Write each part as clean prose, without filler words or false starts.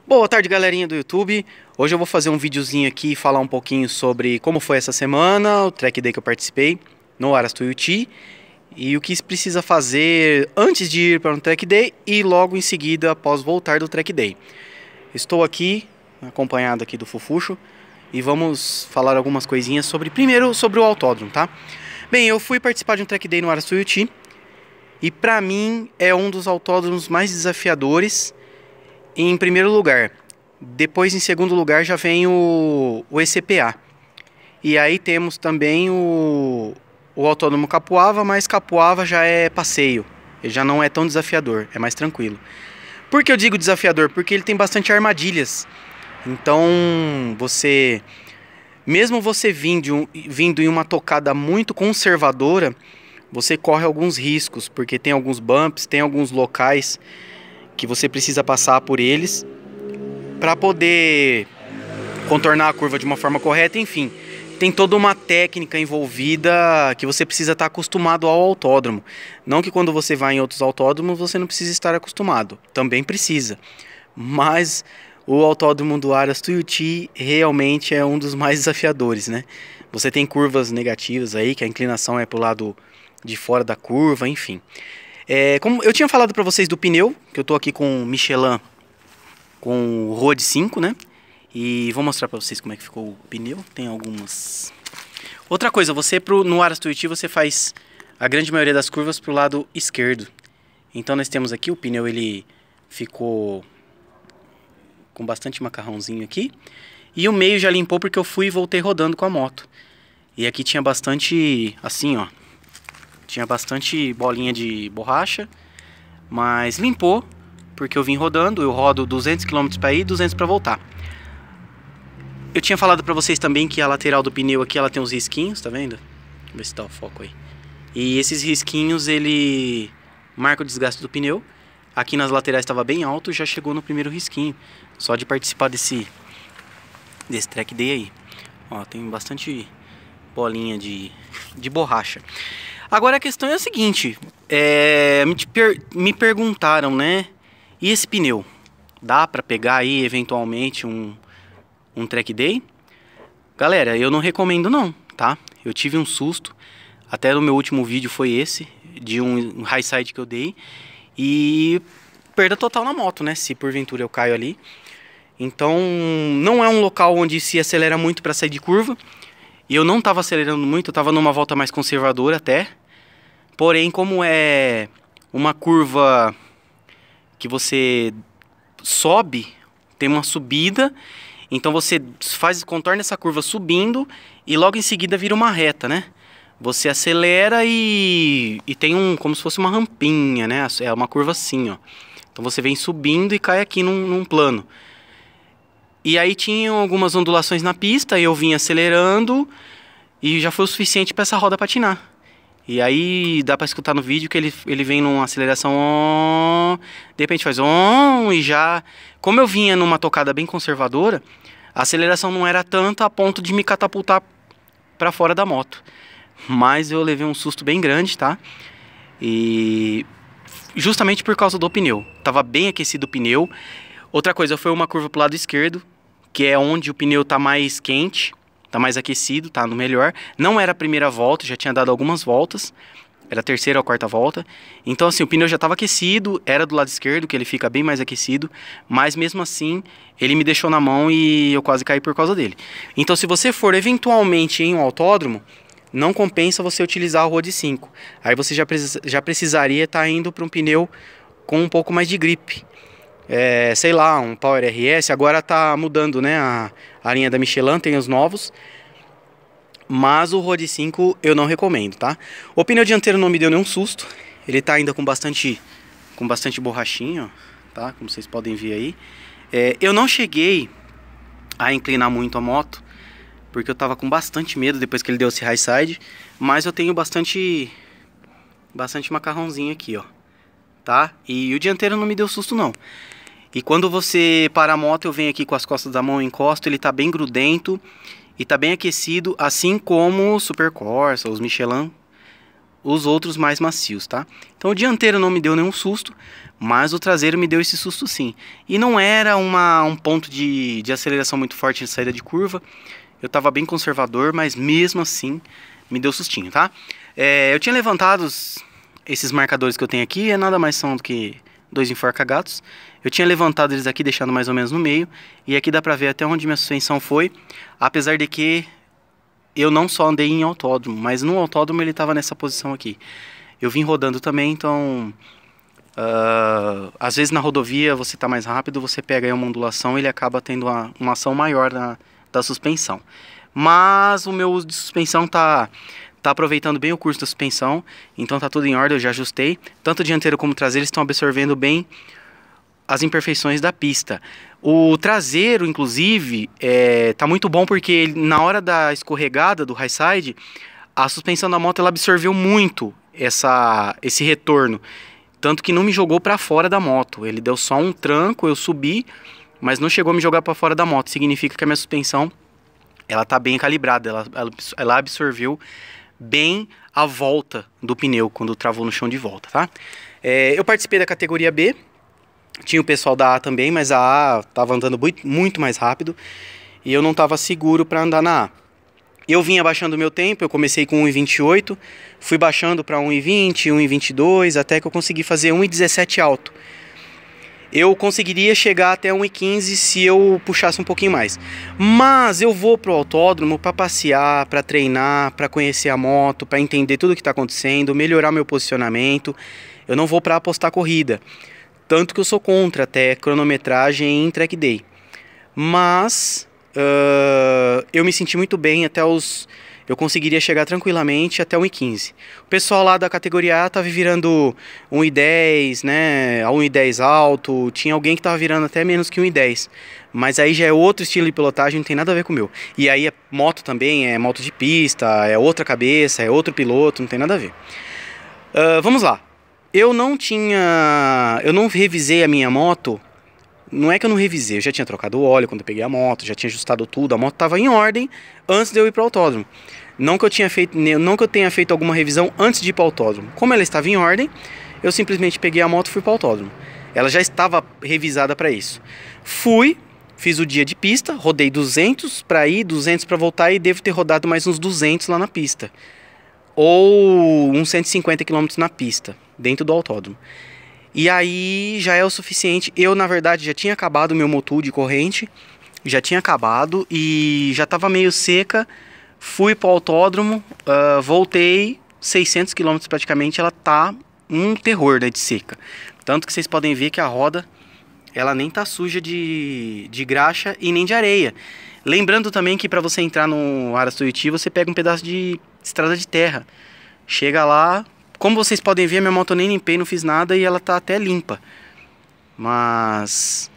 Boa tarde, galerinha do YouTube. Hoje eu vou fazer um videozinho aqui e falar um pouquinho sobre como foi essa semana, o track day que eu participei no Aras Tuiuti e o que se precisa fazer antes de ir para um track day e logo em seguida após voltar do track day. Estou aqui acompanhado aqui do Fufuxo e vamos falar algumas coisinhas primeiro sobre o autódromo, tá? Bem, eu fui participar de um track day no Aras Tuiuti e para mim é um dos autódromos mais desafiadores. Em primeiro lugar, depois em segundo lugar já vem o ECPA. E aí temos também o Autódromo Capuava, mas Capuava já é passeio. Ele já não é tão desafiador, é mais tranquilo. Por que eu digo desafiador? Porque ele tem bastante armadilhas. Então, mesmo você vindo em uma tocada muito conservadora, você corre alguns riscos, porque tem alguns bumps, tem alguns locais que você precisa passar por eles para poder contornar a curva de uma forma correta, enfim. Tem toda uma técnica envolvida que você precisa estar acostumado ao autódromo. Não que quando você vai em outros autódromos você não precisa estar acostumado, também precisa. Mas o autódromo do Aras Tuiuti realmente é um dos mais desafiadores, né? Você tem curvas negativas aí, que a inclinação é para o lado de fora da curva, enfim. Como eu tinha falado para vocês do pneu, que eu estou aqui com o Michelin, com o Road 5, né? E vou mostrar para vocês como é que ficou o pneu. Tem algumas... Outra coisa, no Aras Tuiuti você faz a grande maioria das curvas para o lado esquerdo. Então nós temos aqui o pneu, ele ficou com bastante macarrãozinho aqui. E o meio já limpou porque eu fui e voltei rodando com a moto. E aqui tinha bastante, assim ó, tinha bastante bolinha de borracha, mas limpou, porque eu vim rodando, eu rodo 200 km para ir e 200 para voltar. Eu tinha falado para vocês também que a lateral do pneu aqui, ela tem uns risquinhos, tá vendo? Deixa eu ver se tá o foco aí. E esses risquinhos, ele marca o desgaste do pneu. Aqui nas laterais estava bem alto, já chegou no primeiro risquinho, só de participar desse track day aí. Ó, tem bastante bolinha de borracha. Agora a questão é a seguinte, me perguntaram, né, e esse pneu? Dá pra pegar aí eventualmente um track day? Galera, eu não recomendo não, tá? Eu tive um susto, até no meu último vídeo foi esse, de um high side que eu dei, e perda total na moto, né, se porventura eu caio ali. Então não é um local onde se acelera muito pra sair de curva. E eu não estava acelerando muito, eu estava numa volta mais conservadora até. Porém, como é uma curva que sobe, tem uma subida, então você contorna essa curva subindo e logo em seguida vira uma reta, né? Você acelera e tem como se fosse uma rampinha, né? É uma curva assim, ó. Então você vem subindo e cai aqui num plano. E aí tinham algumas ondulações na pista, eu vim acelerando e já foi o suficiente para essa roda patinar. E aí dá para escutar no vídeo que ele vem numa aceleração, de repente faz e já... Como eu vinha numa tocada bem conservadora, a aceleração não era tanta a ponto de me catapultar para fora da moto. Mas eu levei um susto bem grande, tá? E justamente por causa do pneu. Tava bem aquecido o pneu. Outra coisa, foi uma curva pro lado esquerdo, que é onde o pneu tá mais quente, tá mais aquecido, tá no melhor. Não era a primeira volta, já tinha dado algumas voltas, era a terceira ou a quarta volta. Então assim, o pneu já estava aquecido, era do lado esquerdo, que ele fica bem mais aquecido, mas mesmo assim, ele me deixou na mão e eu quase caí por causa dele. Então se você for eventualmente em um autódromo, não compensa você utilizar o Road 5. Aí você já precisaria estar indo para um pneu com um pouco mais de gripe. Sei lá, um Power RS, agora tá mudando, né, a linha da Michelin, tem os novos, mas o Road 5 eu não recomendo, tá? O pneu dianteiro não me deu nenhum susto, ele tá ainda com bastante borrachinha, tá, como vocês podem ver aí. Eu não cheguei a inclinar muito a moto, porque eu tava com bastante medo depois que ele deu esse high side, mas eu tenho bastante macarrãozinho aqui, ó, tá? E o dianteiro não me deu susto não. E quando você para a moto, eu venho aqui com as costas da mão, eu encosto, ele tá bem grudento e tá bem aquecido, assim como o Super Corsa, os Michelin. os outros mais macios, tá? Então o dianteiro não me deu nenhum susto, mas o traseiro me deu esse susto sim. E não era um ponto de aceleração muito forte de saída de curva. Eu tava bem conservador, mas mesmo assim me deu sustinho, tá? Eu tinha levantado esses marcadores que eu tenho aqui, nada mais são do que 2 enforca-gatos. Eu tinha levantado eles aqui, deixando mais ou menos no meio. E aqui dá pra ver até onde minha suspensão foi. Apesar de que eu não só andei em autódromo, mas no autódromo ele estava nessa posição aqui. Eu vim rodando também, então... às vezes na rodovia você está mais rápido, você pega aí uma ondulação e ele acaba tendo uma ação maior da suspensão. Mas o meu uso de suspensão tá aproveitando bem o curso da suspensão, então tá tudo em ordem, eu já ajustei. Tanto o dianteiro como o traseiro estão absorvendo bem as imperfeições da pista. O traseiro, inclusive, tá muito bom porque na hora da escorregada do high side, a suspensão da moto ela absorveu muito esse retorno. Tanto que não me jogou para fora da moto. Ele deu só um tranco, eu subi, mas não chegou a me jogar para fora da moto. Significa que a minha suspensão ela tá bem calibrada, ela absorveu bem a volta do pneu quando travou no chão de volta, tá? Eu participei da categoria B. Tinha o pessoal da A também, mas a A estava andando muito mais rápido e eu não estava seguro para andar na A. Eu vim abaixando o meu tempo, eu comecei com 1,28, fui baixando para 1,20, 1,22, até que eu consegui fazer 1,17 alto. Eu conseguiria chegar até 1,15 se eu puxasse um pouquinho mais. Mas eu vou pro autódromo para passear, para treinar, para conhecer a moto, para entender tudo o que está acontecendo, melhorar meu posicionamento. Eu não vou para apostar corrida. Tanto que eu sou contra até cronometragem em track day. Mas eu me senti muito bem até eu conseguiria chegar tranquilamente até 1,15. O pessoal lá da categoria A estava virando 1,10, né? A 1,10 alto. Tinha alguém que estava virando até menos que 1,10. Mas aí já é outro estilo de pilotagem, não tem nada a ver com o meu. E aí moto também, é moto de pista, é outra cabeça, é outro piloto, não tem nada a ver. Vamos lá. Eu não revisei a minha moto. Não é que eu não revisei, eu já tinha trocado o óleo quando eu peguei a moto, já tinha ajustado tudo, a moto estava em ordem antes de eu ir para o autódromo. Não que eu tenha feito alguma revisão antes de ir para o autódromo. Como ela estava em ordem, eu simplesmente peguei a moto e fui para o autódromo. Ela já estava revisada para isso. Fiz o dia de pista, rodei 200 para ir, 200 para voltar e devo ter rodado mais uns 200 lá na pista. Ou uns 150 km na pista, dentro do autódromo. E aí já é o suficiente. Eu, na verdade, já tinha acabado o meu motor de corrente. Já tinha acabado e já estava meio seca. Fui para o autódromo, voltei 600 km praticamente. Ela tá um terror, né, de seca. Tanto que vocês podem ver que a roda ela nem tá suja de graxa e nem de areia. Lembrando também que para você entrar no Araçuiti, você pega um pedaço de estrada de terra. Chega lá... Como vocês podem ver, minha moto eu nem limpei, não fiz nada e ela tá até limpa. Mas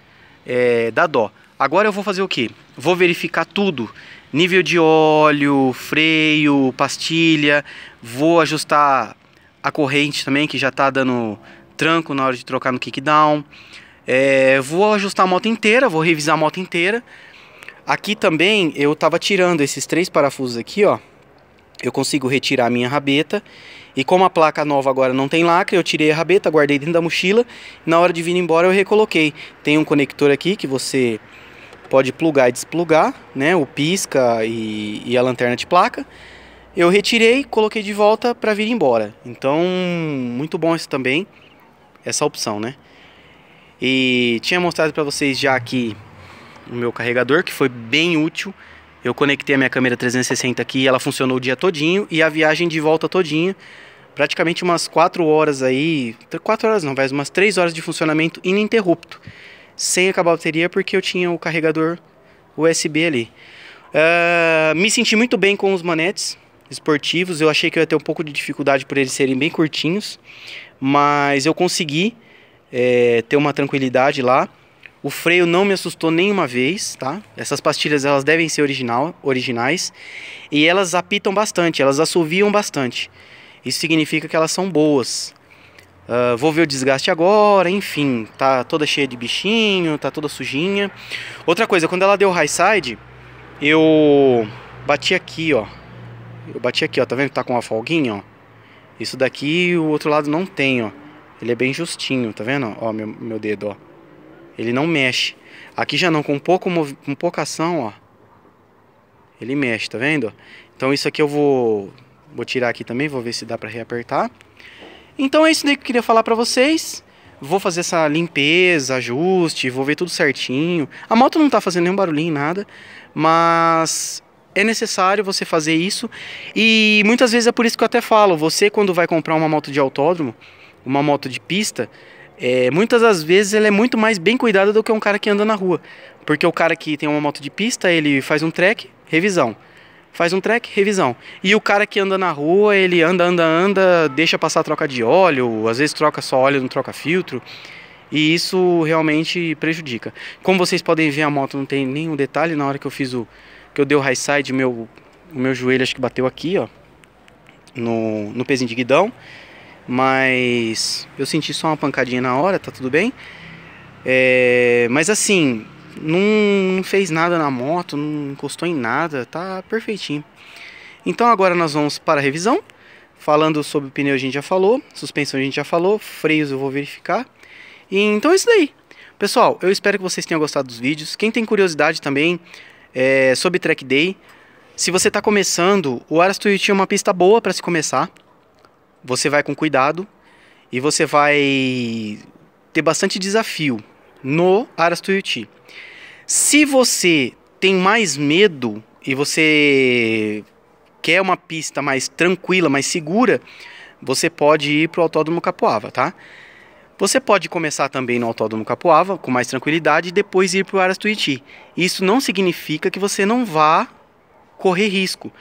dá dó. Agora eu vou fazer o quê? Vou verificar tudo. Nível de óleo, freio, pastilha. Vou ajustar a corrente também, que já tá dando tranco na hora de trocar no kickdown. Vou ajustar a moto inteira, vou revisar a moto inteira. Aqui também eu tava tirando esses 3 parafusos aqui, ó. Eu consigo retirar a minha rabeta. E como a placa nova agora não tem lacre, eu tirei a rabeta, guardei dentro da mochila. Na hora de vir embora eu recoloquei. Tem um conector aqui que você pode plugar e desplugar, né? O pisca e a lanterna de placa. Eu retirei, coloquei de volta para vir embora. Então, muito bom esse também, essa opção, né? E tinha mostrado para vocês já aqui o meu carregador, que foi bem útil. Eu conectei a minha câmera 360 aqui, ela funcionou o dia todinho e a viagem de volta todinha. Praticamente umas 4 horas aí, 4 horas não, mas umas 3 horas de funcionamento ininterrupto. Sem acabar a bateria porque eu tinha o carregador USB ali. Me senti muito bem com os manetes esportivos. Eu achei que eu ia ter um pouco de dificuldade por eles serem bem curtinhos. Mas eu consegui ter uma tranquilidade lá. O freio não me assustou nenhuma vez, tá? Essas pastilhas elas devem ser originais. E elas apitam bastante, elas assoviam bastante. Isso significa que elas são boas. Vou ver o desgaste agora, enfim. Tá toda cheia de bichinho, tá toda sujinha. Outra coisa, quando ela deu high side, eu bati aqui, ó. Tá vendo que tá com uma folguinha, ó? Isso daqui o outro lado não tem, ó. Ele é bem justinho, tá vendo? Ó, meu dedo, ó. Ele não mexe. Aqui já não, com pouca ação, ó. Ele mexe, tá vendo? Então isso aqui eu vou tirar aqui também, vou ver se dá pra reapertar. Então é isso daí que eu queria falar pra vocês. Vou fazer essa limpeza, ajuste, vou ver tudo certinho. A moto não tá fazendo nenhum barulhinho, nada. Mas é necessário você fazer isso. E muitas vezes é por isso que eu até falo. Você quando vai comprar uma moto de autódromo, uma moto de pista, muitas das vezes ela é muito mais bem cuidada do que um cara que anda na rua. Porque o cara que tem uma moto de pista, ele faz um track, revisão. Faz um track, revisão. E o cara que anda na rua, ele anda, deixa passar a troca de óleo, às vezes troca só óleo, não troca filtro. E isso realmente prejudica. Como vocês podem ver, a moto não tem nenhum detalhe. Na hora que eu dei o high side, o meu joelho acho que bateu aqui, ó, no pezinho de guidão. Mas eu senti só uma pancadinha na hora, tá tudo bem. Mas assim, não fez nada na moto, não encostou em nada, tá perfeitinho. Então agora nós vamos para a revisão. Falando sobre o pneu a gente já falou, suspensão a gente já falou, freios eu vou verificar. E então é isso daí. Pessoal, eu espero que vocês tenham gostado dos vídeos. Quem tem curiosidade também sobre Track Day, se você está começando, o Aras Tuiuti é uma pista boa para se começar. Você vai com cuidado e você vai ter bastante desafio no Aras Tuiuti. Se você tem mais medo e você quer uma pista mais tranquila, mais segura, você pode ir para o Autódromo Capoava, tá? Você pode começar também no Autódromo Capoava com mais tranquilidade e depois ir para o Aras Tuiuti. Isso não significa que você não vá correr risco,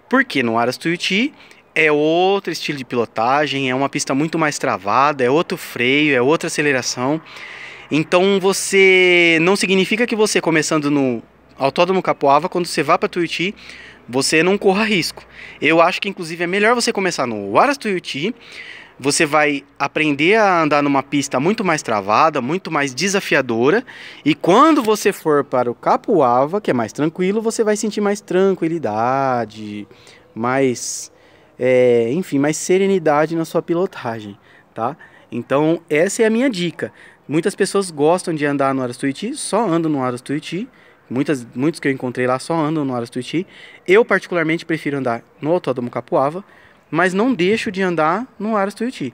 porque no Aras Tuiuti é outro estilo de pilotagem, é uma pista muito mais travada, é outro freio, é outra aceleração. Então você não significa que você começando no Autódromo Capoava, quando você vá para Tuiuti, você não corra risco. Eu acho que inclusive é melhor você começar no Aras Tuiuti. Você vai aprender a andar numa pista muito mais travada, muito mais desafiadora. E quando você for para o Capoava, que é mais tranquilo, você vai sentir mais tranquilidade, enfim, mais serenidade na sua pilotagem, tá? Então essa é a minha dica. Muitas pessoas gostam de andar no Aras Tuiuti, só andam no Aras Tuiuti. Muitos que eu encontrei lá só andam no Aras Tuiuti. Eu particularmente prefiro andar no Autódromo Capoava, mas não deixo de andar no Aras Tuiuti,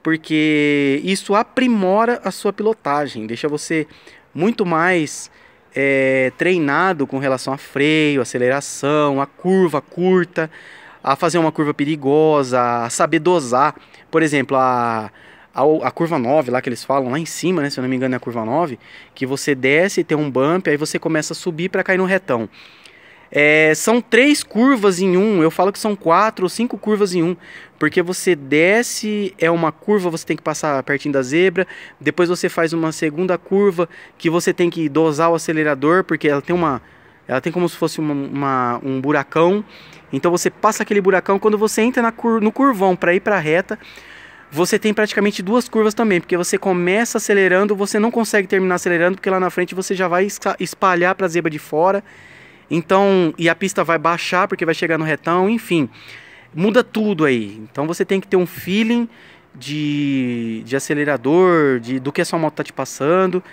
porque isso aprimora a sua pilotagem, deixa você muito mais treinado com relação a freio, aceleração, a curva curta, a fazer uma curva perigosa, a saber dosar. Por exemplo, a curva 9 lá que eles falam, lá em cima, né, se eu não me engano é a curva 9, que você desce, tem um bump, aí você começa a subir para cair no retão. São 3 curvas em um, eu falo que são 4 ou 5 curvas em um, porque você desce, uma curva, você tem que passar pertinho da zebra, depois você faz uma segunda curva, que você tem que dosar o acelerador, porque ela tem como se fosse um buracão, então você passa aquele buracão, quando você entra no curvão para ir para a reta, você tem praticamente 2 curvas também, porque você começa acelerando, você não consegue terminar acelerando, porque lá na frente você já vai espalhar para a zebra de fora. Então, e a pista vai baixar porque vai chegar no retão, enfim, muda tudo aí. Então você tem que ter um feeling de acelerador, do que a sua moto está te passando,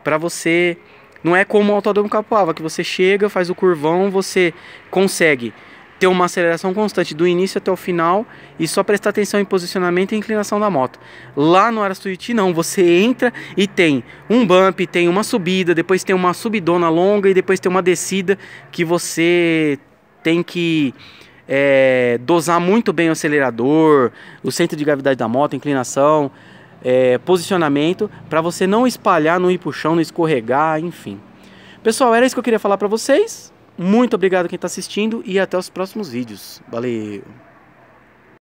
para você. Não é como o Autódromo Capoava, que você chega, faz o curvão, você consegue ter uma aceleração constante do início até o final e só prestar atenção em posicionamento e inclinação da moto. Lá no Aras Tuiuti não, você entra e tem um bump, tem uma subida, depois tem uma subidona longa e depois tem uma descida que você tem que dosar muito bem o acelerador, o centro de gravidade da moto, inclinação, posicionamento, para você não espalhar, não ir pro chão, não escorregar, enfim. Pessoal, era isso que eu queria falar para vocês. Muito obrigado quem está assistindo e até os próximos vídeos. Valeu!